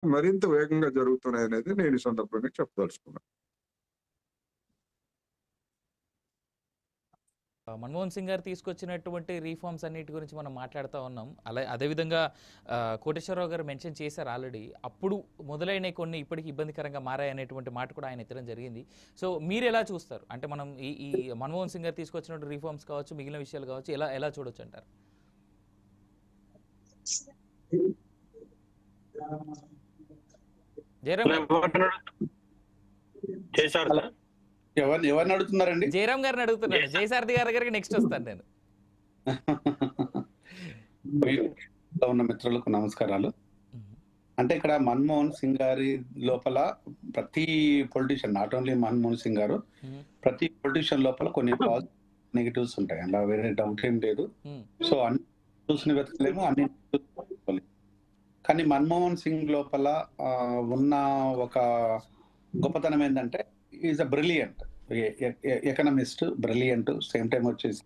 మరింత వేగంగా జరుగుతున్నాయనేది నేను ఈ సందర్భంగా చెప్పదలుచుకున్నాను. మన్మోహన్ సింగ్ గారు తీసుకొచ్చినటువంటి రీఫార్మ్స్ అన్నిటి గురించి మనం మాట్లాడుతూ ఉన్నాం. అదేవిధంగా కోటేశ్వరరావు గారు మెన్షన్ చేశారు ఆల్రెడీ. అప్పుడు మొదలైన కొన్ని ఇప్పటికి ఇబ్బందికరంగా మారాయనేటువంటి మాట కూడా ఆయన ఎత్తడం జరిగింది. సో మీరు ఎలా చూస్తారు? అంటే మనం ఈ ఈ మన్మోహన్ సింగ్ గారు తీసుకొచ్చినటువంటి రీఫార్మ్స్ కావచ్చు, మిగిలిన విషయాలు కావచ్చు, ఎలా ఎలా చూడొచ్చు అంటారు? జయరామ్ ఎవరిని అడుగుతున్నారండి? జయరామ్ గారిని అడుగుతున్నాను. జయసారథి గారి దగ్గరికి నెక్స్ట్ వస్తాను నేను. ఉన్న మిత్రులకు నమస్కారాలు. అంటే ఇక్కడ మన్మోహన్ సింగ్ గారి లోపల ప్రతి politician, not only Manmohan Singh గారు, ప్రతి పొలిటీషియన్ లోపల కొన్ని నెగిటివ్స్ ఉంటాయి. అలా వేరే డౌట్ ఏం లేదు. సో అన్ని చూసిన వెతకలేము, అన్ని కానీ మన్మోహన్ సింగ్ లోపల ఉన్న ఒక గొప్పతనం ఏంటంటే is a brilliant economist, brilliant. Same time వచ్చేసి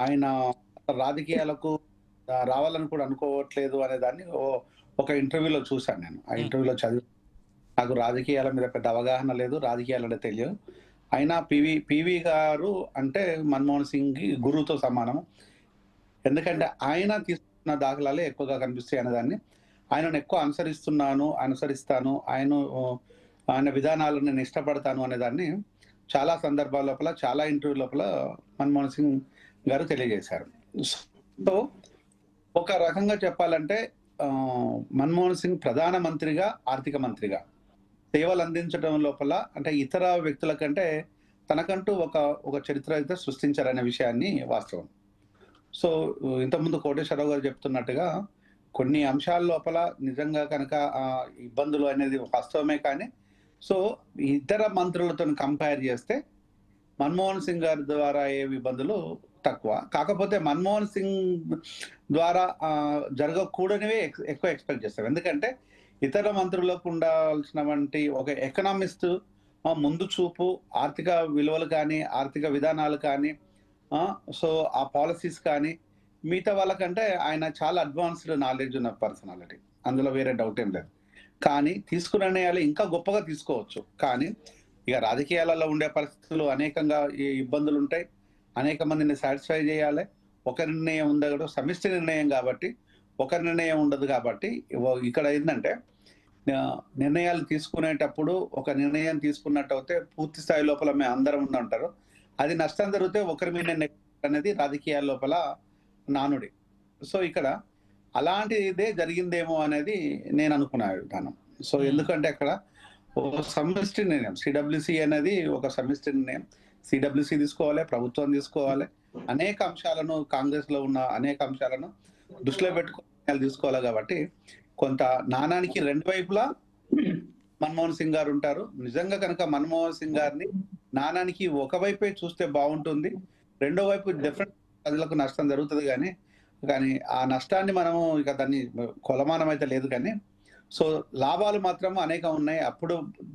ఆయన రాజకీయాలకు రావాలని కూడా అనుకోవట్లేదు అనే దాన్ని ఒక ఇంటర్వ్యూలో చూశాను నేను. ఆ ఇంటర్వ్యూలో చదివి నాకు రాజకీయాల మీద పెద్ద అవగాహన లేదు, రాజకీయాలంటే తెలియదు. అయినా పివి గారు అంటే మన్మోహన్ సింగ్ కి గురువుతో సమానం. ఎందుకంటే ఆయన తీసుకున్న దాఖలాలే ఎక్కువగా కనిపిస్తాయి అనేదాన్ని, ఆయనను ఎక్కువ అనుసరిస్తాను, ఆయన విధానాలను నేను ఇష్టపడతాను అనేదాన్ని చాలా సందర్భాల లోపల, చాలా ఇంటర్వ్యూ లోపల మన్మోహన్ సింగ్ గారు తెలియజేశారు. సో ఒక రకంగా చెప్పాలంటే మన్మోహన్ సింగ్ ప్రధానమంత్రిగా, ఆర్థిక మంత్రిగా సేవలు అందించడం లోపల అంటే ఇతర వ్యక్తుల కంటే తనకంటూ ఒక చరిత్ర అయితే సృష్టించారనే విషయాన్ని వాస్తవం. సో ఇంతకుముందు కోటేశ్వరరావు గారు చెప్తున్నట్టుగా కొన్ని అంశాల లోపల నిజంగా కనుక ఇబ్బందులు అనేది వాస్తవమే. కానీ సో ఇతర మంత్రులతో కంపేర్ చేస్తే మన్మోహన్ సింగ్ గారి ద్వారా అయ్యే ఇబ్బందులు తక్కువ. కాకపోతే మన్మోహన్ సింగ్ ద్వారా జరగకూడనివే ఎక్కువ ఎక్స్పెక్ట్ చేస్తాం. ఎందుకంటే ఇతర మంత్రులకు ఉండాల్సినటువంటి ఒక ఎకనామిస్ట్ ముందు చూపు, ఆర్థిక విలువలు కానీ, ఆర్థిక విధానాలు కానీ, సో ఆ పాలసీస్ కానీ మిగతా వాళ్ళకంటే ఆయన చాలా అడ్వాన్స్డ్ నాలెడ్జ్ ఉన్న పర్సనాలిటీ, అందులో వేరే డౌట్ ఏం లేదు. కానీ తీసుకున్న నిర్ణయాలు ఇంకా గొప్పగా తీసుకోవచ్చు. కానీ ఇక రాజకీయాలలో ఉండే పరిస్థితులు అనేకంగా ఇబ్బందులు ఉంటాయి, అనేక మందిని సాటిస్ఫై చేయాలి. ఒక నిర్ణయం ఉండదు, సమిష్టి నిర్ణయం కాబట్టి ఒక నిర్ణయం ఉండదు. కాబట్టి ఇక్కడ ఏంటంటే నిర్ణయాలు తీసుకునేటప్పుడు ఒక నిర్ణయం తీసుకున్నట్టు అయితే పూర్తి స్థాయి లోపల మేము అందరం ఉందంటారు. అది నష్టం జరిగితే ఒకరి మీద అనేది రాజకీయాల లోపల నానుడి. సో ఇక్కడ అలాంటిదే జరిగిందేమో అనేది నేను అనుకునే విధానం. సో ఎందుకంటే అక్కడ సమిష్టి నిర్ణయం, సిడబ్ల్యూసి అనేది ఒక సమిష్టి నిర్ణయం. సిడబ్ల్యూసి తీసుకోవాలి, ప్రభుత్వం తీసుకోవాలి, అనేక అంశాలను, కాంగ్రెస్ లో ఉన్న అనేక అంశాలను దృష్టిలో పెట్టుకుని తీసుకోవాలి. కాబట్టి కొంత నాణానికి రెండు వైపులా మన్మోహన్ సింగ్ గారు ఉంటారు. నిజంగా కనుక మన్మోహన్ సింగ్ గారిని నాణానికి ఒకవైపే చూస్తే బాగుంటుంది, రెండో వైపు డెఫినెట్ ప్రజలకు నష్టం జరుగుతుంది. కానీ ఆ నష్టాన్ని మనము ఇక దాన్ని కొలమానం అయితే లేదు. కానీ సో లాభాలు మాత్రం అనేకం ఉన్నాయి. అప్పుడు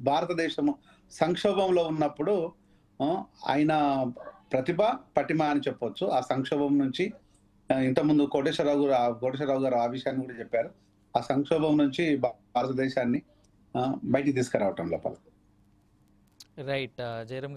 భారతదేశము సంక్షోభంలో ఉన్నప్పుడు ఆయన ప్రతిభ, పటిమ అని చెప్పొచ్చు. ఆ సంక్షోభం నుంచి ఇంతకుముందు కోటేశ్వరరావు గారు ఆ విషయాన్ని కూడా చెప్పారు. ఆ సంక్షోభం నుంచి భారతదేశాన్ని బయటికి తీసుకురావటం లోపల. రైట్. జయరామ్